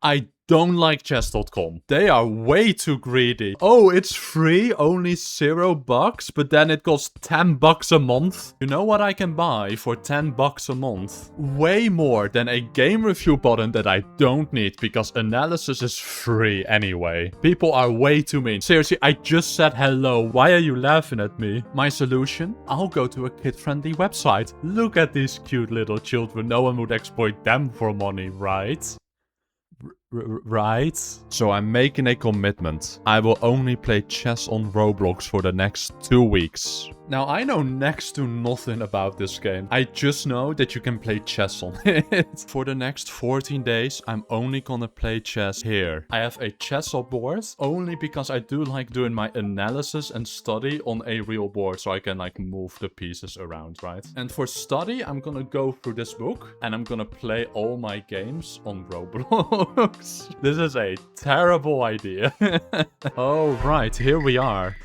I don't like chess.com. They are way too greedy. Oh, it's free, only $0, but then it costs $10 a month. You know what I can buy for $10 a month? Way more than a game review button that I don't need because analysis is free anyway. People are way too mean. Seriously, I just said hello. Why are you laughing at me? My solution? I'll go to a kid-friendly website. Look at these cute little children. No one would exploit them for money, right? Right? So I'm making a commitment. I will only play chess on Roblox for the next 2 weeks. Now, I know next to nothing about this game. I just know that you can play chess on it. For the next 14 days, I'm only gonna play chess here. I have a chess board only because I do like doing my analysis and study on a real board so I can like move the pieces around, right? And for study, I'm gonna go through this book and I'm gonna play all my games on Roblox. This is a terrible idea. Oh, right, here we are.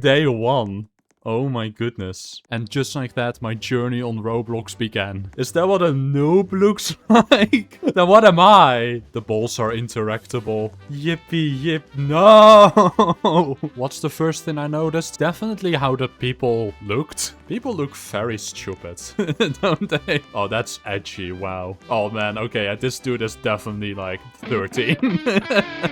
Day 1. Oh my goodness. And just like that, my journey on Roblox began. Is that what a noob looks like? Then what am I? The balls are interactable. Yippee yip. No! What's the first thing I noticed? Definitely how the people looked. People look very stupid, don't they? Oh, that's edgy. Wow. Oh man, okay, this dude is definitely like 13.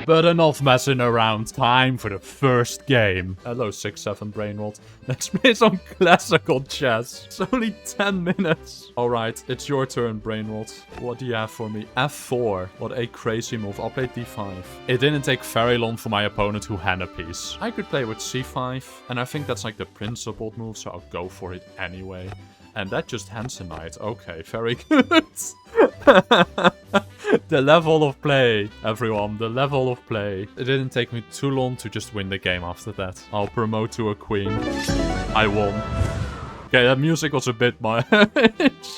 But enough messing around. Time for the first game. Hello, 6-7 Brainrot. Let's play some classical chess. It's only 10 minutes. Alright, it's your turn, Brainrot. What do you have for me? F4. What a crazy move. I'll play D5. It didn't take very long for my opponent to hand a piece. I could play with C5, and I think that's like the principled move, so I'll go for it anyway. And that just hands a knight. Okay, very good. The level of play, everyone. The level of play. It didn't take me too long to just win the game after that. I'll promote to a queen. I won. Okay, that music was a bit much.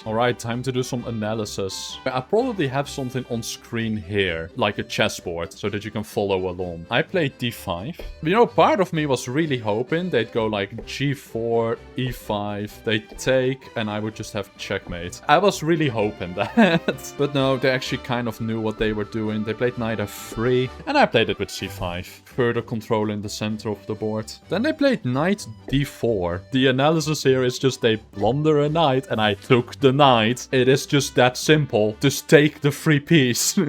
Alright, time to do some analysis. I probably have something on screen here, like a chessboard, so that you can follow along. I played d5. You know, part of me was really hoping they'd go like g4, e5, they'd take, and I would just have checkmate. I was really hoping that. But no, they actually kind of knew what they were doing. They played knight f3, and I played it with c5, further controlling the center of the board. Then they played knight d4. The analysis here is just they blunder a knight and I took the knight. It is just that simple. Just take the free piece.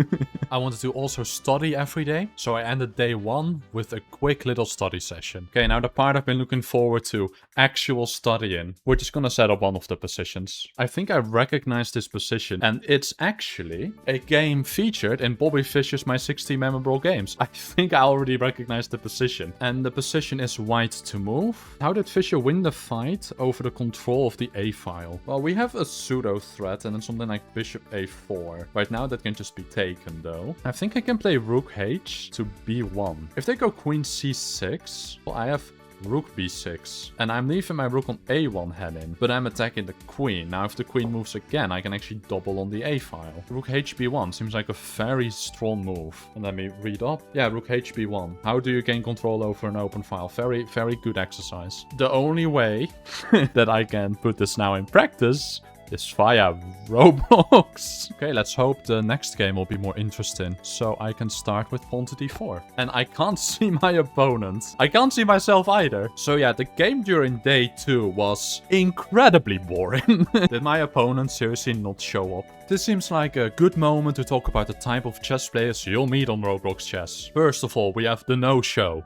I wanted to also study every day, so I ended day 1 with a quick little study session. Okay, now the part I've been looking forward to, actual studying. We're just gonna set up one of the positions. I think I recognize this position, and it's actually a game featured in Bobby Fischer's My 60 Memorable Games. I think I already recognize the position. And the position is white to move. How did Fischer win the fight over the control of the A file? Well, we have a pseudo threat and then something like bishop a4. Right now that can just be taken though. I think I can play rook h to b1. If they go queen c6, well, I have rook b6. And I'm leaving my rook on a1 heading, but I'm attacking the queen. Now, if the queen moves again, I can actually double on the a file. Rook hb1 seems like a very strong move. And let me read up. Yeah, rook hb1. How do you gain control over an open file? Very, very good exercise. The only way that I can put this now in practice is via Roblox. Okay, let's hope the next game will be more interesting. So I can start with pawn to d4. And I can't see my opponent. I can't see myself either. So yeah, the game during day 2 was incredibly boring. Did my opponent seriously not show up? This seems like a good moment to talk about the type of chess players you'll meet on Roblox Chess. First of all, we have the no-show.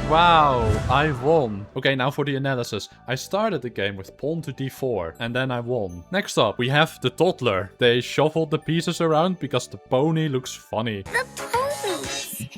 Wow, I won. Okay, now for the analysis. I started the game with pawn to d4, and then I won. Next up, we have the toddler. They shuffled the pieces around because the pony looks funny. The ponies!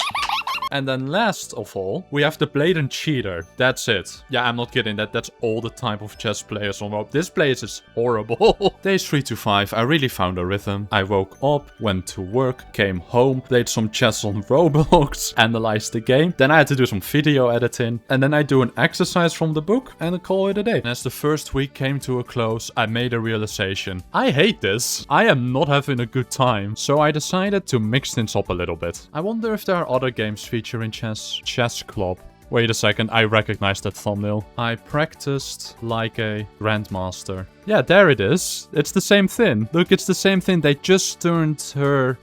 And then last of all, we have the blatant cheater. That's it. Yeah, I'm not kidding. That's all the type of chess players on Roblox. This place is horrible. Days 3 to 5, I really found a rhythm. I woke up, went to work, came home, played some chess on Roblox, analyzed the game. Then I had to do some video editing. And then I do an exercise from the book and I call it a day. And as the first week came to a close, I made a realization. I hate this. I am not having a good time. So I decided to mix things up a little bit. I wonder if there are other games featuring chess. Chess Club. Wait a second, I recognize that thumbnail. I practiced like a grandmaster. Yeah, there it is. It's the same thing. Look, it's the same thing. They just turned her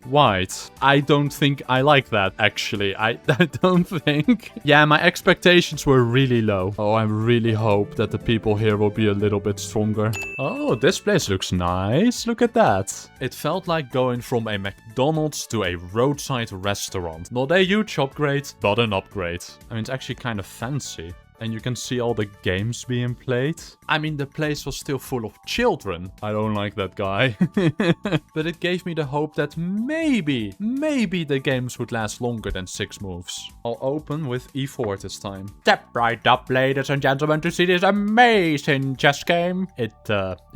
white. I don't think I like that, actually. I don't think. Yeah, my expectations were really low. Oh, I really hope that the people here will be a little bit stronger. Oh, this place looks nice. Look at that. It felt like going from a McDonald's to a roadside restaurant. Not a huge upgrade, but an upgrade. I mean, it's actually kind of fancy. And you can see all the games being played. I mean, the place was still full of children. I don't like that guy. But it gave me the hope that maybe the games would last longer than 6 moves. I'll open with E4 this time. Step right up, ladies and gentlemen, to see this amazing chess game. It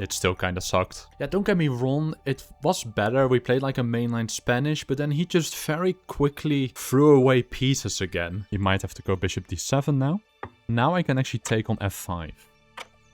still kind of sucked. Yeah, don't get me wrong. It was better. We played like a mainline Spanish, but then he just very quickly threw away pieces again. He might have to go bishop d7 now. Now I can actually take on f5.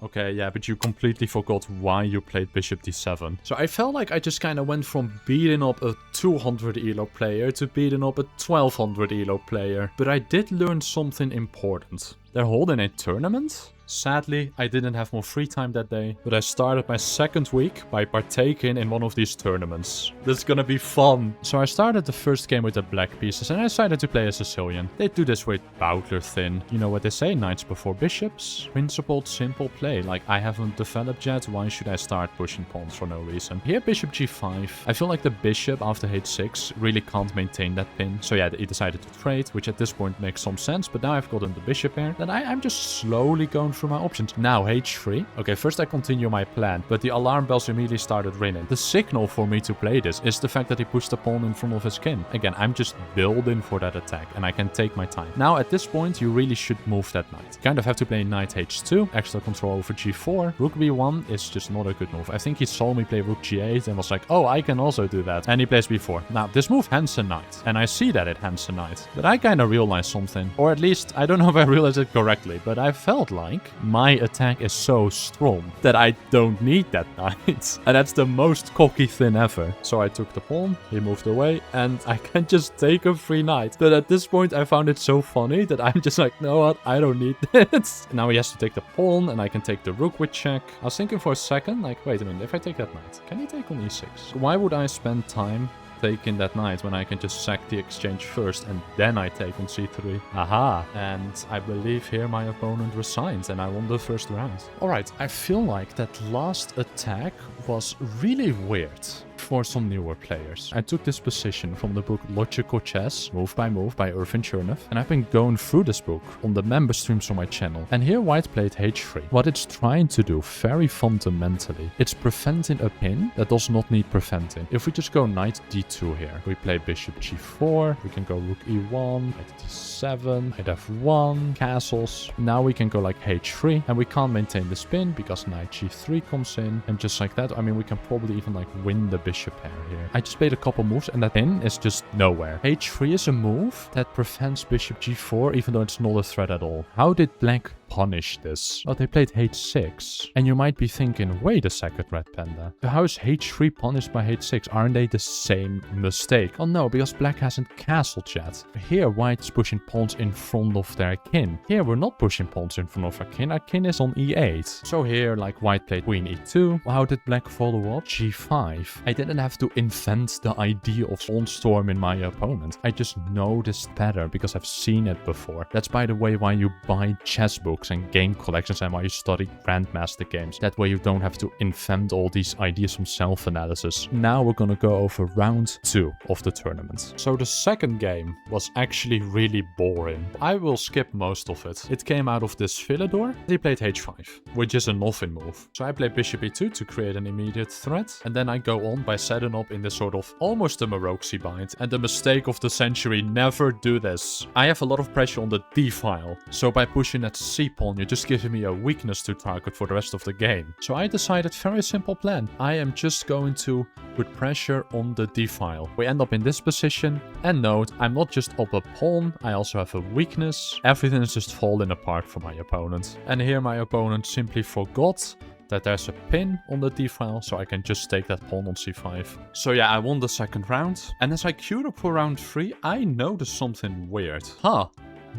Okay, yeah, but you completely forgot why you played bishop d7. So I felt like I just kind of went from beating up a 200 elo player to beating up a 1200 elo player. But I did learn something important. They're holding a tournament? Sadly, I didn't have more free time that day, but I started my second week by partaking in one of these tournaments. This is gonna be fun. So I started the first game with the black pieces and I decided to play a Sicilian. They do this with Boutler thin. You know what they say, knights before bishops? Principled, simple play. Like, I haven't developed yet, why should I start pushing pawns for no reason? Here, bishop g5. I feel like the bishop after h6 really can't maintain that pin. So yeah, he decided to trade, which at this point makes some sense, but now I've gotten the bishop here. Then I'm just slowly going through my options. Now h3. Okay, first I continue my plan, but the alarm bells immediately started ringing. The signal for me to play this is the fact that he pushed the pawn in front of his king. Again, I'm just building for that attack and I can take my time. Now at this point, you really should move that knight. Kind of have to play knight h2, extra control over g4. Rook b1 is just not a good move. I think he saw me play rook g8 and was like, oh, I can also do that. And he plays b4. Now, this move hands a knight, and I see that it hands a knight. But I kind of realized something. Or at least, I don't know if I realized it correctly, but I felt like my attack is so strong that I don't need that knight. And that's the most cocky thing ever. So I took the pawn, he moved away, and I can just take a free knight. But at this point, I found it so funny that I'm just like, no, what? I don't need this. Now he has to take the pawn, and I can take the rook with check. I was thinking for a second, like, wait a minute, if I take that knight, can he take on e6? Why would I spend time taking that knight when I can just sack the exchange first and then I take on c3. Aha. And I believe here my opponent resigns and I won the first round. Alright, I feel like that last attack was really weird for some newer players. I took this position from the book Logical Chess, Move by Irvin Chernev, and I've been going through this book on the member streams on my channel. And here white played h3. What it's trying to do very fundamentally, it's preventing a pin that does not need preventing. If we just go knight d2 here, we play bishop g4, we can go rook e1, knight d7, knight f1, castles. Now we can go like h3, and we can't maintain the spin because knight g3 comes in, and just like that, I mean, we can probably even like win the bishop pair here. I just played a couple moves and that pin is just nowhere. h3 is a move that prevents bishop g4 even though it's not a threat at all. How did black punish this? Oh, they played h6. And you might be thinking, wait a second, Red Panda. How is h3 punished by h6? Aren't they the same mistake? Oh no, because black hasn't castled yet. Here, white is pushing pawns in front of their king. Here, we're not pushing pawns in front of our king. Our king is on e8. So here, like white played queen e2. How did black follow up? g5. I didn't have to invent the idea of pawn storm in my opponent. I just know this better because I've seen it before. That's, by the way, why you buy chess books and game collections and why you study Grandmaster games. That way you don't have to invent all these ideas from self-analysis. Now we're gonna go over round 2 of the tournament. So the second game was actually really boring. I will skip most of it. It came out of this Philidor. He played h5, which is a nothing move. So I play bishop e2 to create an immediate threat. And then I go on by setting up in this sort of almost a Maroczy bind. And the mistake of the century, never do this. I have a lot of pressure on the d file. So by pushing that c pawn, you're just giving me a weakness to target for the rest of the game. So I decided, very simple plan. I am just going to put pressure on the d file. We end up in this position. And note, I'm not just up a pawn, I also have a weakness. Everything is just falling apart for my opponent. And here my opponent simply forgot that there's a pin on the d file, so I can just take that pawn on c5. So yeah, I won the second round. And as I queued up for round 3, I noticed something weird.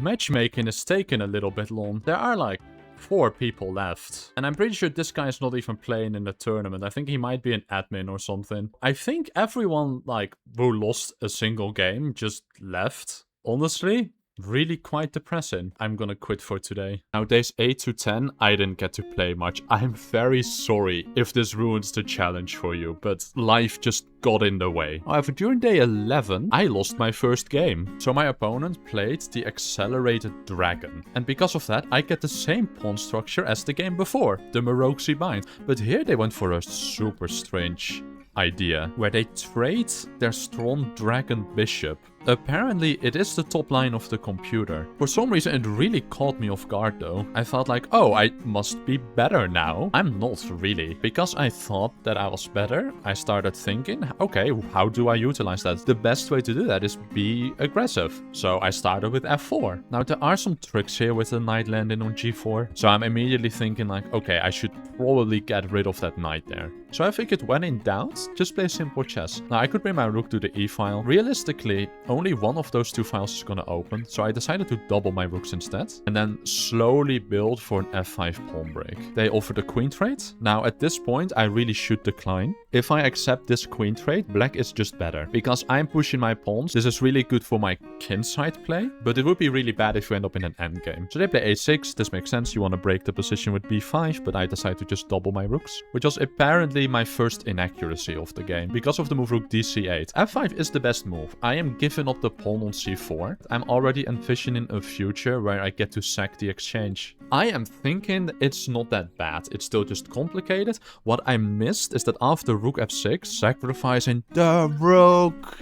Matchmaking is taking a little bit long. There are like 4 people left. And I'm pretty sure this guy is not even playing in the tournament. I think he might be an admin or something. I think everyone, like, who lost a single game just left. Honestly, really quite depressing. I'm gonna quit for today. Now, days 8 to 10, I didn't get to play much. I'm very sorry if this ruins the challenge for you, but life just got in the way. However, during day 11, I lost my first game. So my opponent played the Accelerated Dragon. And because of that, I get the same pawn structure as the game before, the Maroxy Bind. But here they went for a super strange idea, where they trade their strong dragon bishop. Apparently, it is the top line of the computer. For some reason, it really caught me off guard though. I felt like, oh, I must be better now. I'm not really. Because I thought that I was better, I started thinking, okay, how do I utilize that? The best way to do that is be aggressive. So I started with f4. Now, there are some tricks here with the knight landing on g4. So I'm immediately thinking like, okay, I should probably get rid of that knight there. So I figured when in doubt, just play simple chess. Now, I could bring my rook to the e file. Realistically, only one of those 2 files is gonna open, so I decided to double my rooks instead, and then slowly build for an f5 pawn break. They offered a queen trade. Now, at this point, I really should decline. If I accept this queen trade, black is just better, because I'm pushing my pawns. This is really good for my kinside play, but it would be really bad if you end up in an endgame. So they play a6, this makes sense, you want to break the position with b5, but I decided to just double my rooks, which was apparently my first inaccuracy of the game, because of the move rook dc8. f5 is the best move. I am giving up the pawn on c4. I'm already envisioning a future where I get to sack the exchange. I am thinking it's not that bad. It's still just complicated. What I missed is that after rook f6, sacrificing the rook,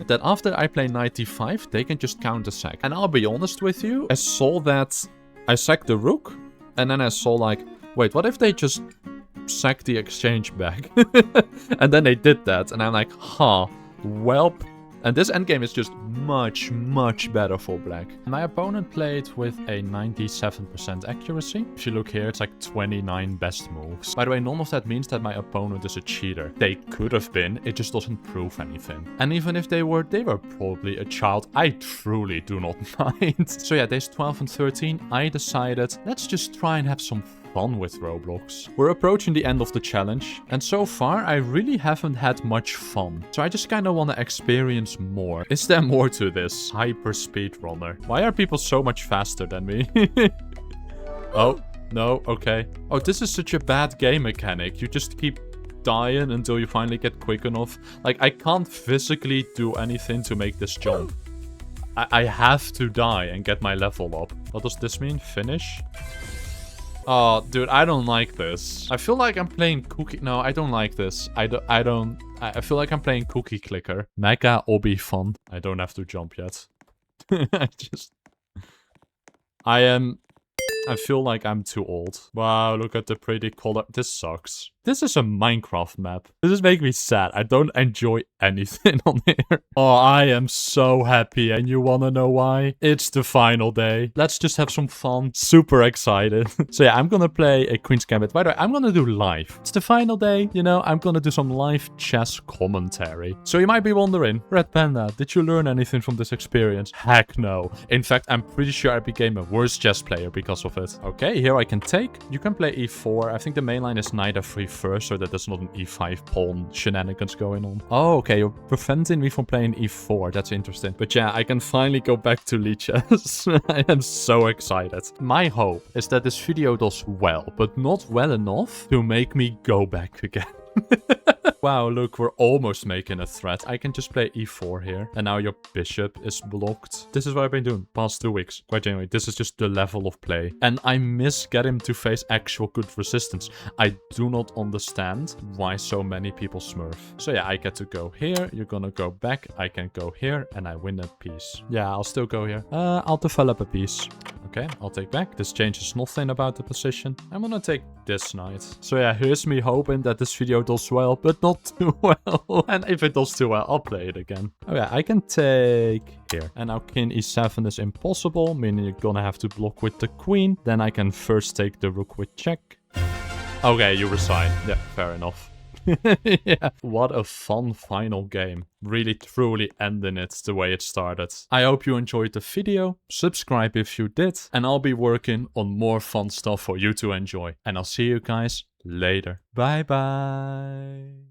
that after I play knight d5, they can just counter sack. And I'll be honest with you, I saw that I sacked the rook, and then I saw like, wait, what if they just sack the exchange back? And then they did that, and I'm like, huh, welp. And this endgame is just much, much better for black. My opponent played with a 97% accuracy. If you look here, it's like 29 best moves. By the way, none of that means that my opponent is a cheater. They could have been, it just doesn't prove anything. And even if they were probably a child. I truly do not mind. So yeah, days 12 and 13, I decided, let's just try and have some fun with Roblox. We're approaching the end of the challenge, and so far I really haven't had much fun. So I just kind of want to experience more. Is there more to this? Hyper speedrunner. Why are people so much faster than me? Oh, no, okay. Oh, this is such a bad game mechanic. You just keep dying until you finally get quick enough. Like, I can't physically do anything to make this jump. I have to die and get my level up. What does this mean? Finish? Oh, dude, I don't like this. I feel like I'm playing cookie. No, I don't like this. I feel like I'm playing cookie clicker. Mega obby fun. I don't have to jump yet. I feel like I'm too old. Wow, look at the pretty color. This sucks. This is a Minecraft map. This is making me sad. I don't enjoy anything on here. Oh, I am so happy. And you wanna know why? It's the final day. Let's just have some fun. Super excited. So yeah, I'm gonna play a Queen's Gambit. By the way, I'm gonna do live. It's the final day. You know, I'm gonna do some live chess commentary. So you might be wondering, Red Panda, did you learn anything from this experience? Heck no. In fact, I'm pretty sure I became a worse chess player because of it. Okay, here I can take. You can play e4. I think the main line is knight f3 first, so that there's not an e5 pawn shenanigans going on. Oh, okay, you're preventing me from playing e4. That's interesting. But yeah, I can finally go back to League chess. I am so excited. My hope is that this video does well, but not well enough to make me go back again. Wow, look, we're almost making a threat. I can just play e4 here. And now your bishop is blocked. This is what I've been doing past 2 weeks. Quite genuinely, this is just the level of play. And I miss getting to face actual good resistance. I do not understand why so many people smurf. So yeah, I get to go here. You're gonna go back. I can go here and I win a piece. Yeah, I'll still go here. I'll develop a piece. Okay, I'll take back. This changes nothing about the position. I'm gonna take this knight. So yeah, here's me hoping that this video does well, but not too well. And if it does too well, I'll play it again. Oh yeah, I can take here. And now king e7 is impossible, meaning you're gonna have to block with the queen. Then I can first take the rook with check. Okay, you resign. Yeah, fair enough. Yeah. What a fun final game. Really truly ending it the way it started. I hope you enjoyed the video. Subscribe if you did. And I'll be working on more fun stuff for you to enjoy. And I'll see you guys later. Bye bye.